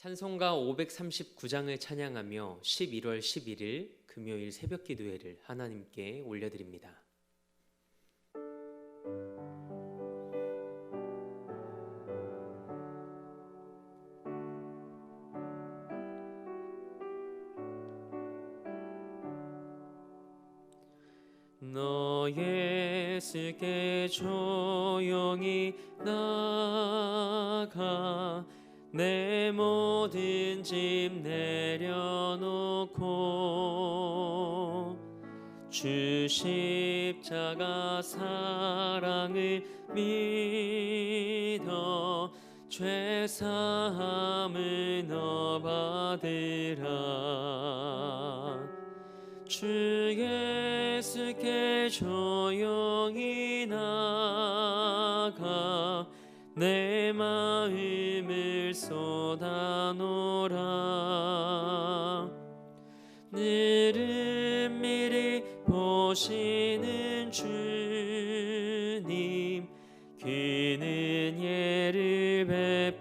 찬송가 539장을 찬양하며 11월 11일 금요일 새벽 기도회를 하나님께 올려드립니다. 너 예수께 조용히 나가 내 모든 짐 내려놓고 주 십자가 사랑을 믿어 죄 사함을 너 받으라. 주 예수께 조용히 나가 내 마음을 쏟아놓으라. 느릿미리 보시는 주님, 그는 예를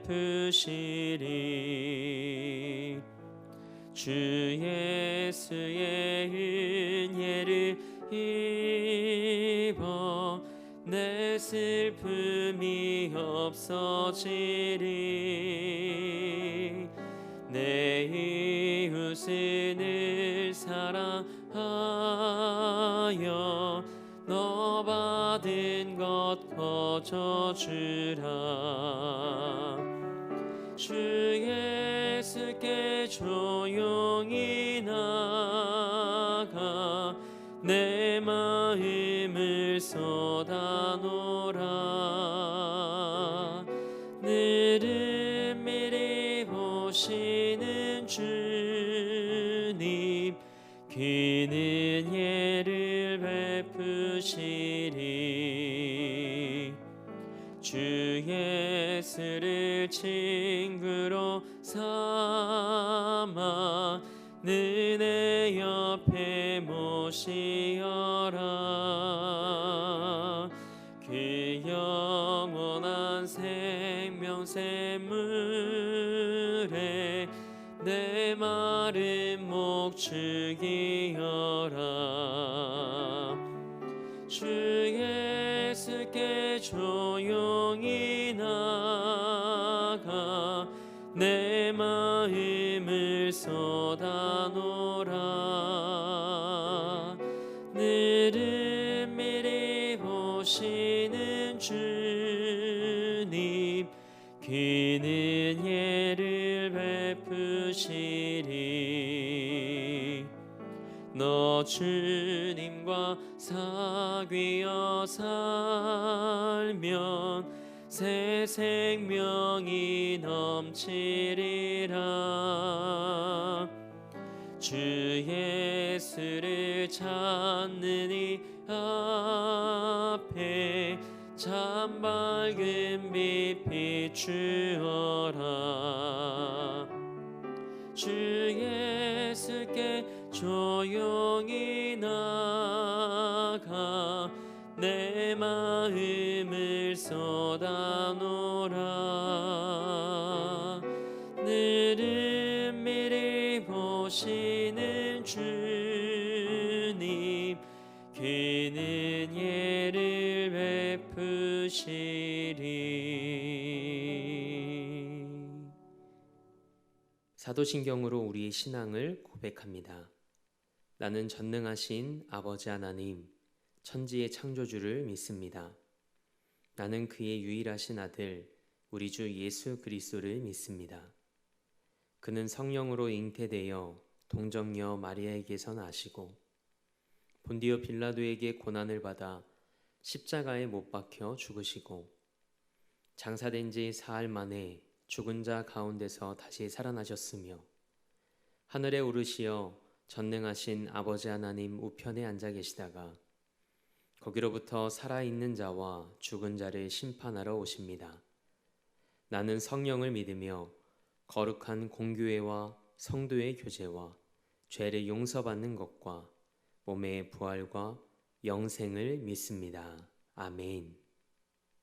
베푸시리. 주 예수의 은혜를 입어 내 슬픔이 없어지리. 내 이웃을 늘 사랑하여 너 받은 것 거저주라. 주 예수께 조용히 나가 내 마음을 쏟아놓으라. 느릿미리 보시는 주님, 그는 예를 베푸시리. 주 예수를 친구로 삼아 내 옆에 모시어라. 그 영원한 생명샘물에 내 마른 목 죽이어라. 주 예수께 조용히 나가 내 마음을 쏟아놓으라. 느릿미리 보시는 주님, 그는 예를 베푸시리. 너 주님과 사귀어 살면 새 생명이 넘치리라. 주 예수를 찾는 이 앞에 참 밝은 빛 비추어라. 주 예수께 조용히 나가 내 마음을 쏟아놓으라. 느릿미리 보시는 주님, 그는 예를 베푸시리. 사도신경으로 우리의 신앙을 고백합니다. 나는 전능하신 아버지 하나님, 천지의 창조주를 믿습니다. 나는 그의 유일하신 아들, 우리 주 예수 그리스도를 믿습니다. 그는 성령으로 잉태되어 동정녀 마리아에게서 나시고 본디오 빌라도에게 고난을 받아 십자가에 못 박혀 죽으시고 장사된 지 사흘 만에 죽은 자 가운데서 다시 살아나셨으며 하늘에 오르시어 전능하신 아버지 하나님 우편에 앉아 계시다가 거기로부터 살아있는 자와 죽은 자를 심판하러 오십니다. 나는 성령을 믿으며 거룩한 공교회와 성도의 교제와 죄를 용서받는 것과 몸의 부활과 영생을 믿습니다. 아멘.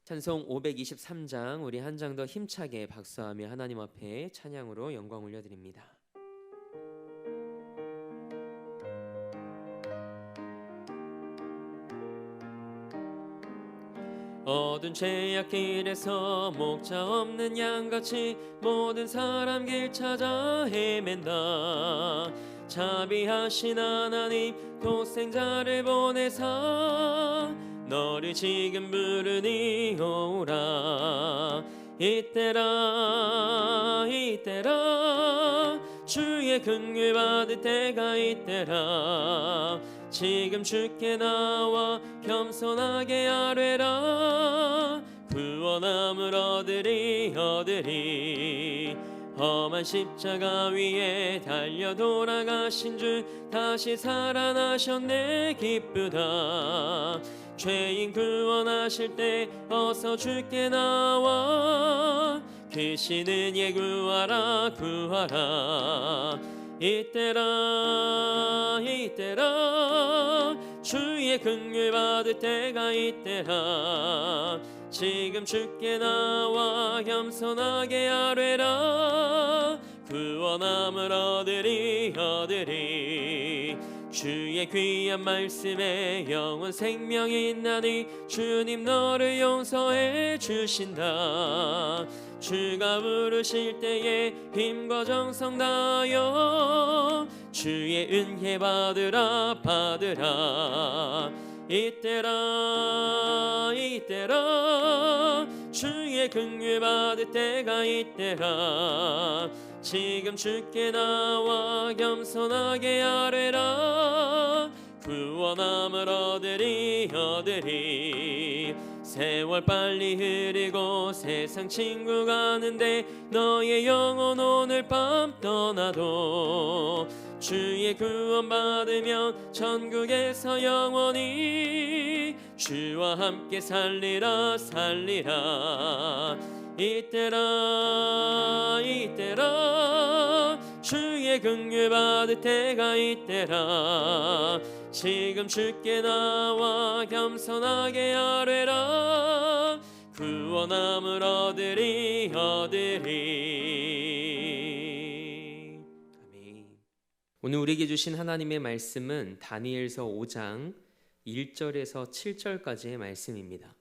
찬송 523장 우리 한 장 더 힘차게 박수하며 하나님 앞에 찬양으로 영광 올려드립니다. 어두운 죄악길에서 목자 없는 양같이 모든 사람 길 찾아 헤맨다. 자비하신 하나님 독생자를 보내사 너를 지금 부르니 오라. 이때라 이때라 주의 긍휼 받을 때가 이때라. 지금 주께 나와 겸손하게 아뢰라. 구원함을 얻으리 험한 십자가 위에 달려 돌아가신 주 다시 살아나셨네 기쁘다. 죄인 구원하실 때 어서 주께 나와 그 신은 예 구하라 구하라. 이때라 이때라 주의 긍휼 받을 때가 이때라. 지금 주께 나와 겸손하게 아뢰라. 구원함을 얻으리 주의 귀한 말씀에 영원 생명이 있나니 주님 너를 용서해 주신다. 주가 부르실 때에 힘과 정성 다하여 주의 은혜 받으라 이때라 주의 긍휼 받을 때가 이때라. 지금 주께 나와 겸손하게 아뢰라. 구원함을 얻으리 세월 빨리 흐르고 세상 친구 가는데 너의 영혼 오늘 밤 떠나도 주의 구원 받으면 천국에서 영원히 주와 함께 살리라 이때라 주의 긍휼 받을 때가 이때라. 지금 주께 나와 겸손하게 아뢰라. 구원함을 얻으리 아멘. 오늘 우리에게 주신 하나님의 말씀은 다니엘서 5장 1절에서 7절까지의 말씀입니다.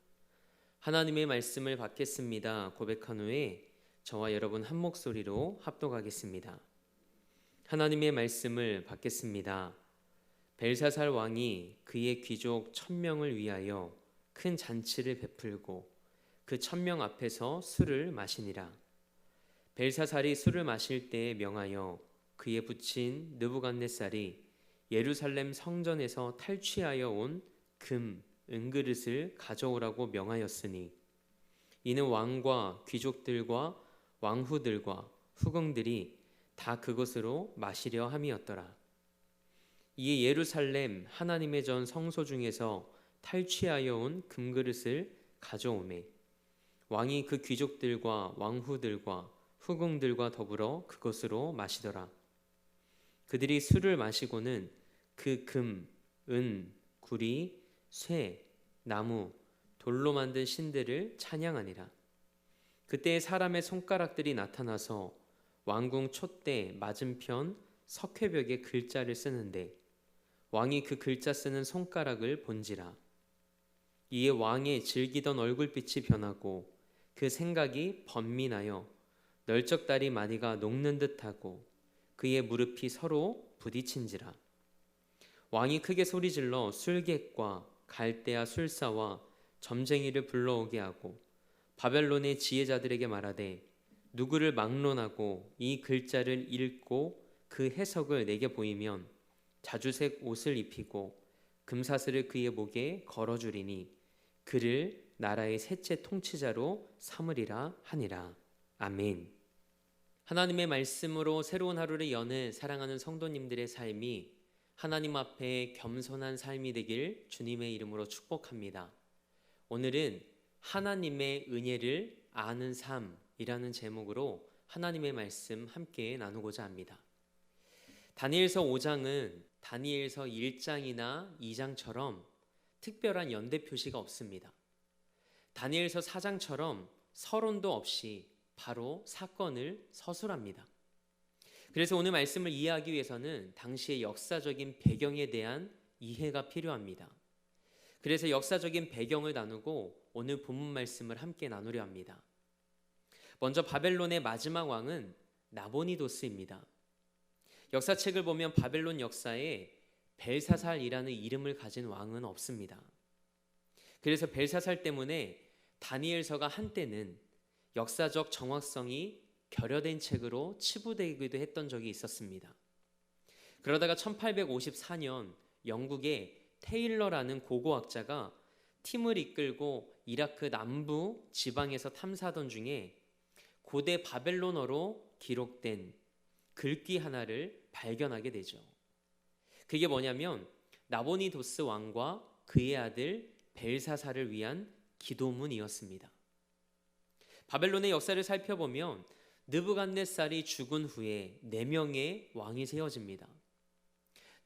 하나님의 말씀을 받겠습니다 고백한 후에 저와 여러분 한 목소리로 합독하겠습니다. 하나님의 말씀을 받겠습니다. 벨사살 왕이 그의 귀족 1000명을 위하여 큰 잔치를 베풀고 그 1000명 앞에서 술을 마시니라. 벨사살이 술을 마실 때에 명하여 그의 부친 느부갓네살이 예루살렘 성전에서 탈취하여 온 금, 은그릇을 가져오라고 명하였으니 이는 왕과 귀족들과 왕후들과 후궁들이 다 그것으로 마시려 함이었더라. 이에 예루살렘 하나님의 전 성소 중에서 탈취하여 온 금그릇을 가져오매 왕이 그 귀족들과 왕후들과 후궁들과 더불어 그것으로 마시더라. 그들이 술을 마시고는 그 금, 은, 구리, 쇠, 나무, 돌로 만든 신들을 찬양하니라. 그때 사람의 손가락들이 나타나서 왕궁 촛대 맞은편 석회벽에 글자를 쓰는데 왕이 그 글자 쓰는 손가락을 본지라. 이에 왕의 즐기던 얼굴빛이 변하고 그 생각이 번민하여 널쩍다리 마디가 녹는 듯하고 그의 무릎이 서로 부딪힌지라. 왕이 크게 소리질러 술객과 갈대아 술사와 점쟁이를 불러오게 하고 바벨론의 지혜자들에게 말하되 누구를 막론하고 이 글자를 읽고 그 해석을 내게 보이면 자주색 옷을 입히고 금사슬을 그의 목에 걸어주리니 그를 나라의 셋째 통치자로 삼으리라 하니라. 아멘. 하나님의 말씀으로 새로운 하루를 여는 사랑하는 성도님들의 삶이 하나님 앞에 겸손한 삶이 되길 주님의 이름으로 축복합니다. 오늘은 하나님의 은혜를 아는 삶이라는 제목으로 하나님의 말씀 함께 나누고자 합니다. 다니엘서 5장은 다니엘서 1장이나 2장처럼 특별한 연대 표시가 없습니다. 다니엘서 4장처럼 서론도 없이 바로 사건을 서술합니다. 그래서 오늘 말씀을 이해하기 위해서는 당시의 역사적인 배경에 대한 이해가 필요합니다. 그래서 역사적인 배경을 나누고 오늘 본문 말씀을 함께 나누려 합니다. 먼저 바벨론의 마지막 왕은 나보니도스입니다. 역사책을 보면 바벨론 역사에 벨사살이라는 이름을 가진 왕은 없습니다. 그래서 벨사살 때문에 다니엘서가 한때는 역사적 정확성이 결여된 책으로 치부되기도 했던 적이 있었습니다. 그러다가 1854년 영국의 테일러라는 고고학자가 팀을 이끌고 이라크 남부 지방에서 탐사하던 중에 고대 바벨론어로 기록된 글귀 하나를 발견하게 되죠. 그게 뭐냐면 나보니도스 왕과 그의 아들 벨사살을 위한 기도문이었습니다. 바벨론의 역사를 살펴보면 느부갓네살이 죽은 후에 4명의 왕이 세워집니다.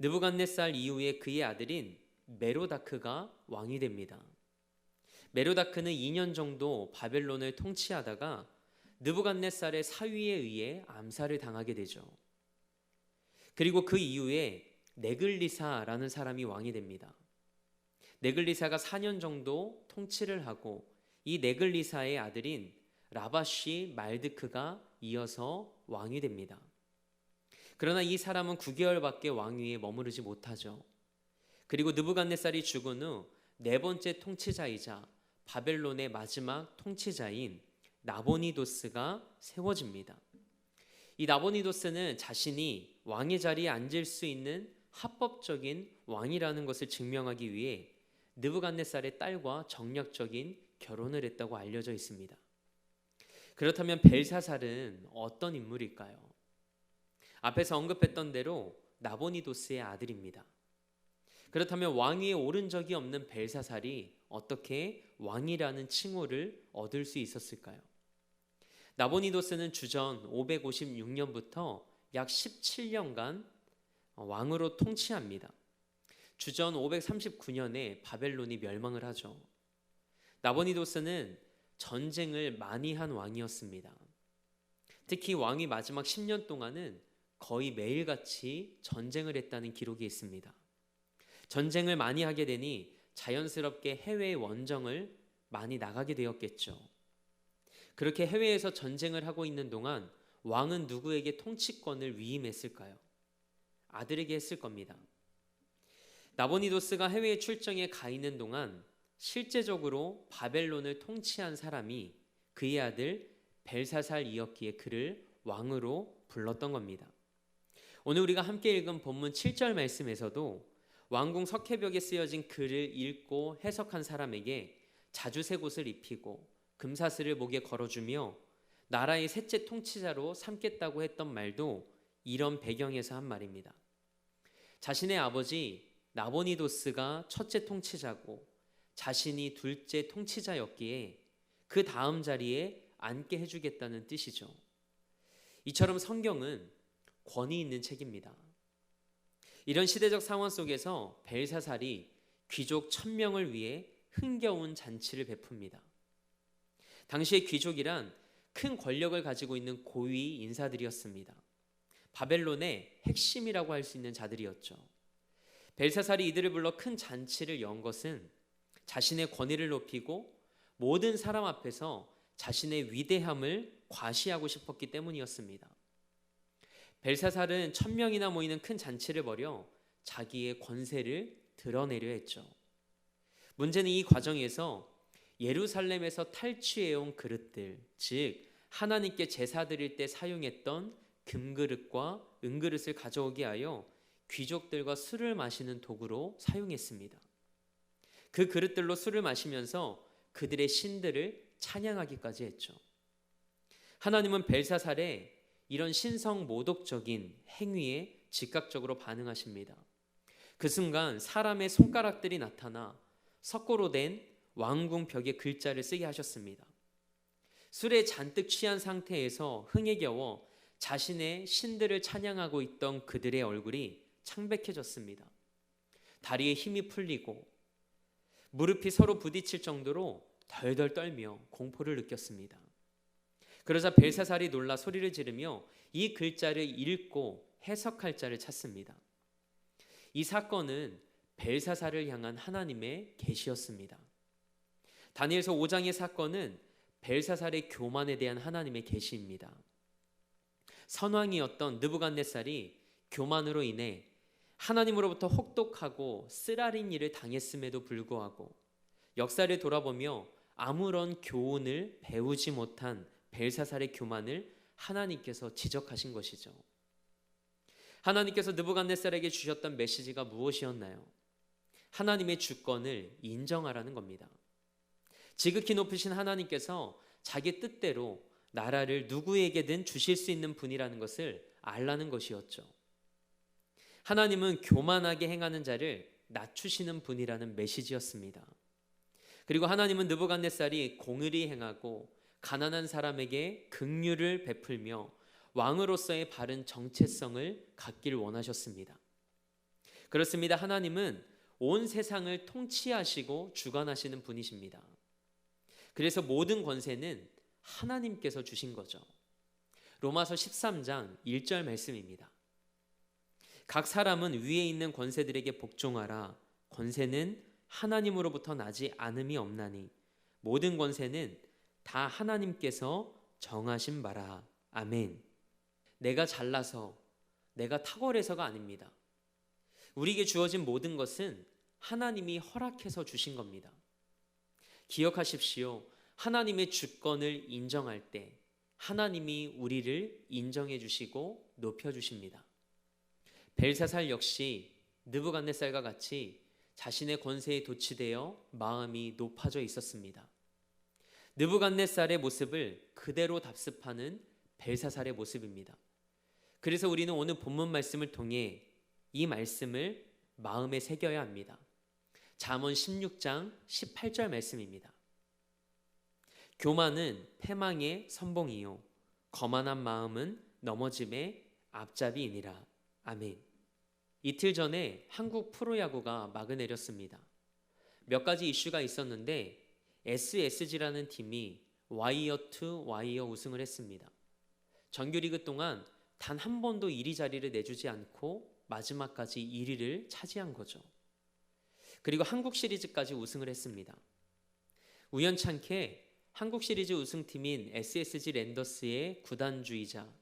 느부갓네살 이후에 그의 아들인 메로다크가 왕이 됩니다. 메로다크는 2년 정도 바벨론을 통치하다가 느부갓네살의 사위에 의해 암살을 당하게 되죠. 그리고 그 이후에 네글리사라는 사람이 왕이 됩니다. 네글리사가 4년 정도 통치를 하고 이 네글리사의 아들인 라바시 말드크가 이어서 왕이 됩니다. 그러나 이 사람은 9개월밖에 왕위에 머무르지 못하죠. 그리고 느부갓네살이 죽은 후 4번째 통치자이자 바벨론의 마지막 통치자인 나보니도스가 세워집니다. 이 나보니도스는 자신이 왕의 자리에 앉을 수 있는 합법적인 왕이라는 것을 증명하기 위해 느부갓네살의 딸과 정략적인 결혼을 했다고 알려져 있습니다. 그렇다면 벨사살은 어떤 인물일까요? 앞에서 언급했던 대로 나보니도스의 아들입니다. 그렇다면 왕위에 오른 적이 없는 벨사살이 어떻게 왕이라는 칭호를 얻을 수 있었을까요? 나보니도스는 주전 556년부터 약 17년간 왕으로 통치합니다. 주전 539년에 바벨론이 멸망을 하죠. 나보니도스는 전쟁을 많이 한 왕이었습니다. 특히 왕이 마지막 10년 동안은 거의 매일같이 전쟁을 했다는 기록이 있습니다. 전쟁을 많이 하게 되니 자연스럽게 해외 원정을 많이 나가게 되었겠죠. 그렇게 해외에서 전쟁을 하고 있는 동안 왕은 누구에게 통치권을 위임했을까요? 아들에게 했을 겁니다. 나보니도스가 해외 출정에 가 있는 동안 실제적으로 바벨론을 통치한 사람이 그의 아들 벨사살이었기에 그를 왕으로 불렀던 겁니다. 오늘 우리가 함께 읽은 본문 7절 말씀에서도 왕궁 석회벽에 쓰여진 글을 읽고 해석한 사람에게 자주색 옷을 입히고 금사슬을 목에 걸어주며 나라의 셋째 통치자로 삼겠다고 했던 말도 이런 배경에서 한 말입니다. 자신의 아버지 나보니도스가 첫째 통치자고 자신이 둘째 통치자였기에 그 다음 자리에 앉게 해주겠다는 뜻이죠. 이처럼 성경은 권위 있는 책입니다. 이런 시대적 상황 속에서 벨사살이 귀족 1000명을 위해 흥겨운 잔치를 베풉니다. 당시의 귀족이란 큰 권력을 가지고 있는 고위 인사들이었습니다. 바벨론의 핵심이라고 할 수 있는 자들이었죠. 벨사살이 이들을 불러 큰 잔치를 연 것은 자신의 권위를 높이고 모든 사람 앞에서 자신의 위대함을 과시하고 싶었기 때문이었습니다. 벨사살은 1000명이나 모이는 큰 잔치를 벌여 자기의 권세를 드러내려 했죠. 문제는 이 과정에서 예루살렘에서 탈취해온 그릇들, 즉 하나님께 제사 드릴 때 사용했던 금그릇과 은그릇을 가져오게 하여 귀족들과 술을 마시는 도구로 사용했습니다. 그 그릇들로 술을 마시면서 그들의 신들을 찬양하기까지 했죠. 하나님은 벨사살의 이런 신성 모독적인 행위에 즉각적으로 반응하십니다. 그 순간 사람의 손가락들이 나타나 석고로 된 왕궁 벽에 글자를 쓰게 하셨습니다. 술에 잔뜩 취한 상태에서 흥에 겨워 자신의 신들을 찬양하고 있던 그들의 얼굴이 창백해졌습니다. 다리에 힘이 풀리고 무릎이 서로 부딪힐 정도로 덜덜 떨며 공포를 느꼈습니다. 그러자 벨사살이 놀라 소리를 지르며 이 글자를 읽고 해석할 자를 찾습니다. 이 사건은 벨사살을 향한 하나님의 계시였습니다. 다니엘서 5장의 사건은 벨사살의 교만에 대한 하나님의 계시입니다. 선왕이었던 느부갓네살이 교만으로 인해 하나님으로부터 혹독하고 쓰라린 일을 당했음에도 불구하고 역사를 돌아보며 아무런 교훈을 배우지 못한 벨사살의 교만을 하나님께서 지적하신 것이죠. 하나님께서 느부갓네살에게 주셨던 메시지가 무엇이었나요? 하나님의 주권을 인정하라는 겁니다. 지극히 높으신 하나님께서 자기 뜻대로 나라를 누구에게든 주실 수 있는 분이라는 것을 알라는 것이었죠. 하나님은 교만하게 행하는 자를 낮추시는 분이라는 메시지였습니다. 그리고 하나님은 느부갓네살이 공의를 행하고 가난한 사람에게 긍휼을 베풀며 왕으로서의 바른 정체성을 갖길 원하셨습니다. 그렇습니다. 하나님은 온 세상을 통치하시고 주관하시는 분이십니다. 그래서 모든 권세는 하나님께서 주신 거죠. 로마서 13장 1절 말씀입니다. 각 사람은 위에 있는 권세들에게 복종하라. 권세는 하나님으로부터 나지 않음이 없나니 모든 권세는 다 하나님께서 정하신 바라. 아멘. 내가 잘나서 내가 탁월해서가 아닙니다. 우리에게 주어진 모든 것은 하나님이 허락해서 주신 겁니다. 기억하십시오. 하나님의 주권을 인정할 때 하나님이 우리를 인정해 주시고 높여 주십니다. 벨사살 역시 느부갓네살과 같이 자신의 권세에 도취되어 마음이 높아져 있었습니다. 느부갓네살의 모습을 그대로 답습하는 벨사살의 모습입니다. 그래서 우리는 오늘 본문 말씀을 통해 이 말씀을 마음에 새겨야 합니다. 잠언 16장 18절 말씀입니다. 교만은 패망의 선봉이요 거만한 마음은 넘어짐의 앞잡이이니라. 아멘. 이틀 전에 한국 프로야구가 막을 내렸습니다. 몇 가지 이슈가 있었는데 SSG라는 팀이 와이어 투 와이어 우승을 했습니다. 정규리그 동안 단 한 번도 1위 자리를 내주지 않고 마지막까지 1위를 차지한 거죠. 그리고 한국 시리즈까지 우승을 했습니다. 우연찮게 한국 시리즈 우승팀인 SSG 랜더스의 구단주이자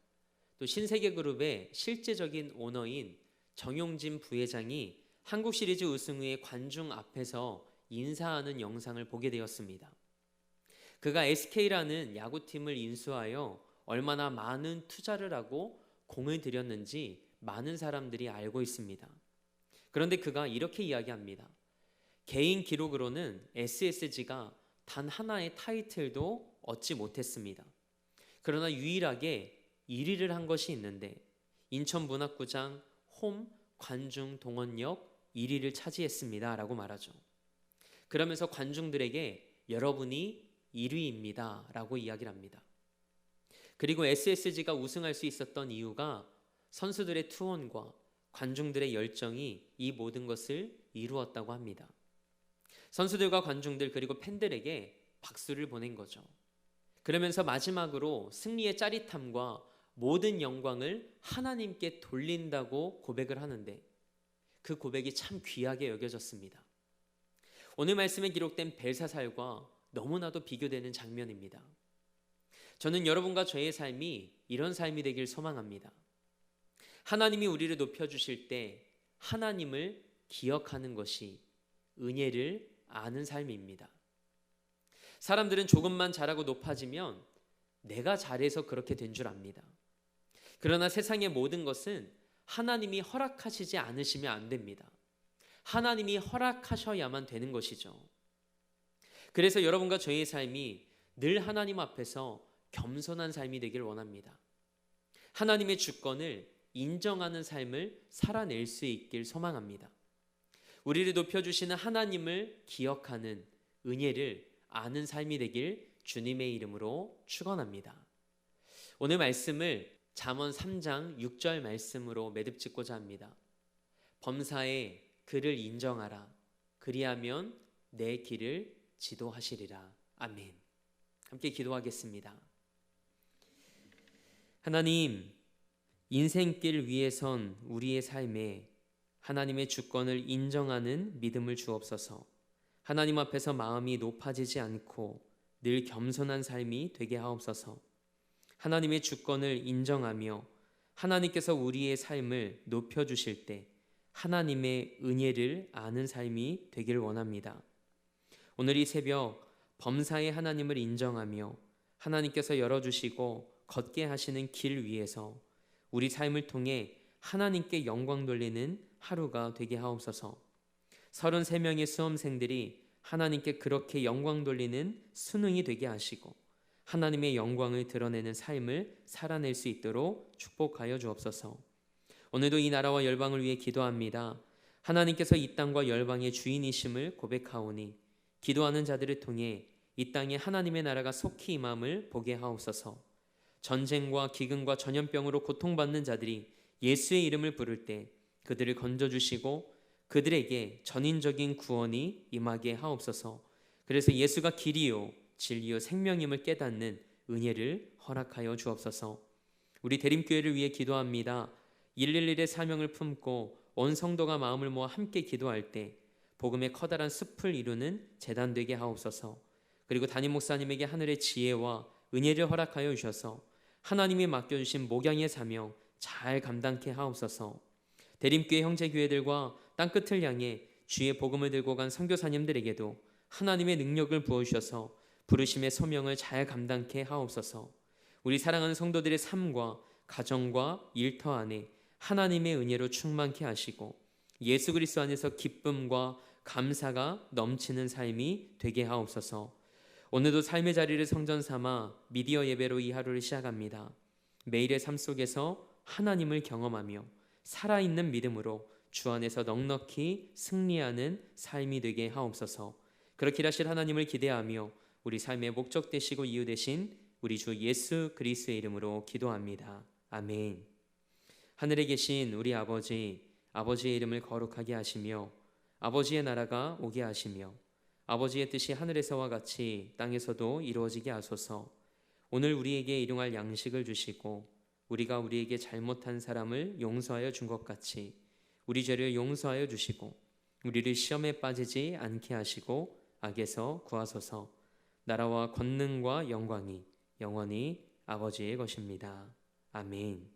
또 신세계그룹의 실제적인 오너인 정용진 부회장이 한국 시리즈 우승 후에 관중 앞에서 인사하는 영상을 보게 되었습니다. 그가 SK라는 야구팀을 인수하여 얼마나 많은 투자를 하고 공을 들였는지 많은 사람들이 알고 있습니다. 그런데 그가 이렇게 이야기합니다. 개인 기록으로는 SSG가 단 하나의 타이틀도 얻지 못했습니다. 그러나 유일하게 1위를 한 것이 있는데 인천문학구장 홈 관중 동원력 1위를 차지했습니다 라고 말하죠. 그러면서 관중들에게 여러분이 1위입니다 라고 이야기를 합니다. 그리고 SSG가 우승할 수 있었던 이유가 선수들의 투혼과 관중들의 열정이 이 모든 것을 이루었다고 합니다. 선수들과 관중들 그리고 팬들에게 박수를 보낸 거죠. 그러면서 마지막으로 승리의 짜릿함과 모든 영광을 하나님께 돌린다고 고백을 하는데 그 고백이 참 귀하게 여겨졌습니다. 오늘 말씀에 기록된 벨사살과 너무나도 비교되는 장면입니다. 저는 여러분과 저의 삶이 이런 삶이 되길 소망합니다. 하나님이 우리를 높여주실 때 하나님을 기억하는 것이 은혜를 아는 삶입니다. 사람들은 조금만 잘하고 높아지면 내가 잘해서 그렇게 된 줄 압니다. 그러나 세상의 모든 것은 하나님이 허락하시지 않으시면 안 됩니다. 하나님이 허락하셔야만 되는 것이죠. 그래서 여러분과 저의 삶이 늘 하나님 앞에서 겸손한 삶이 되길 원합니다. 하나님의 주권을 인정하는 삶을 살아낼 수 있길 소망합니다. 우리를 높여주시는 하나님을 기억하는 은혜를 아는 삶이 되길 주님의 이름으로 축원합니다. 오늘 말씀을 잠언 3장 6절 말씀으로 매듭짓고자 합니다. 범사에 그를 인정하라. 그리하면 내 길을 지도하시리라. 아멘. 함께 기도하겠습니다. 하나님, 인생길 위에선 우리의 삶에 하나님의 주권을 인정하는 믿음을 주옵소서. 하나님 앞에서 마음이 높아지지 않고 늘 겸손한 삶이 되게 하옵소서. 하나님의 주권을 인정하며 하나님께서 우리의 삶을 높여주실 때 하나님의 은혜를 아는 삶이 되길 원합니다. 오늘 이 새벽 범사의 하나님을 인정하며 하나님께서 열어주시고 걷게 하시는 길 위에서 우리 삶을 통해 하나님께 영광 돌리는 하루가 되게 하옵소서. 33명의 수험생들이 하나님께 그렇게 영광 돌리는 수능이 되게 하시고 하나님의 영광을 드러내는 삶을 살아낼 수 있도록 축복하여 주옵소서. 오늘도 이 나라와 열방을 위해 기도합니다. 하나님께서 이 땅과 열방의 주인이심을 고백하오니 기도하는 자들을 통해 이 땅에 하나님의 나라가 속히 임함을 보게 하옵소서. 전쟁과 기근과 전염병으로 고통받는 자들이 예수의 이름을 부를 때 그들을 건져주시고 그들에게 전인적인 구원이 임하게 하옵소서. 그래서 예수가 길이요 진리요 생명임을 깨닫는 은혜를 허락하여 주옵소서. 우리 대림교회를 위해 기도합니다. 111의 사명을 품고 온 성도가 마음을 모아 함께 기도할 때 복음의 커다란 숲을 이루는 제단 되게 하옵소서. 그리고 담임 목사님에게 하늘의 지혜와 은혜를 허락하여 주셔서 하나님이 맡겨주신 목양의 사명 잘 감당케 하옵소서. 대림교회 형제교회들과 땅끝을 향해 주의 복음을 들고 간 선교사님들에게도 하나님의 능력을 부어주셔서 부르심의 소명을 잘 감당케 하옵소서. 우리 사랑하는 성도들의 삶과 가정과 일터 안에 하나님의 은혜로 충만케 하시고 예수 그리스도 안에서 기쁨과 감사가 넘치는 삶이 되게 하옵소서. 오늘도 삶의 자리를 성전 삼아 미디어 예배로 이 하루를 시작합니다. 매일의 삶 속에서 하나님을 경험하며 살아있는 믿음으로 주 안에서 넉넉히 승리하는 삶이 되게 하옵소서. 그렇게 하실 하나님을 기대하며 우리 삶의 목적 되시고 이유 되신 우리 주 예수 그리스도의 이름으로 기도합니다. 아멘. 하늘에 계신 우리 아버지, 아버지의 이름을 거룩하게 하시며 아버지의 나라가 오게 하시며 아버지의 뜻이 하늘에서와 같이 땅에서도 이루어지게 하소서. 오늘 우리에게 일용할 양식을 주시고 우리가 우리에게 잘못한 사람을 용서하여 준 것 같이 우리 죄를 용서하여 주시고 우리를 시험에 빠지지 않게 하시고 악에서 구하소서. 나라와 권능과 영광이 영원히 아버지의 것입니다. 아멘.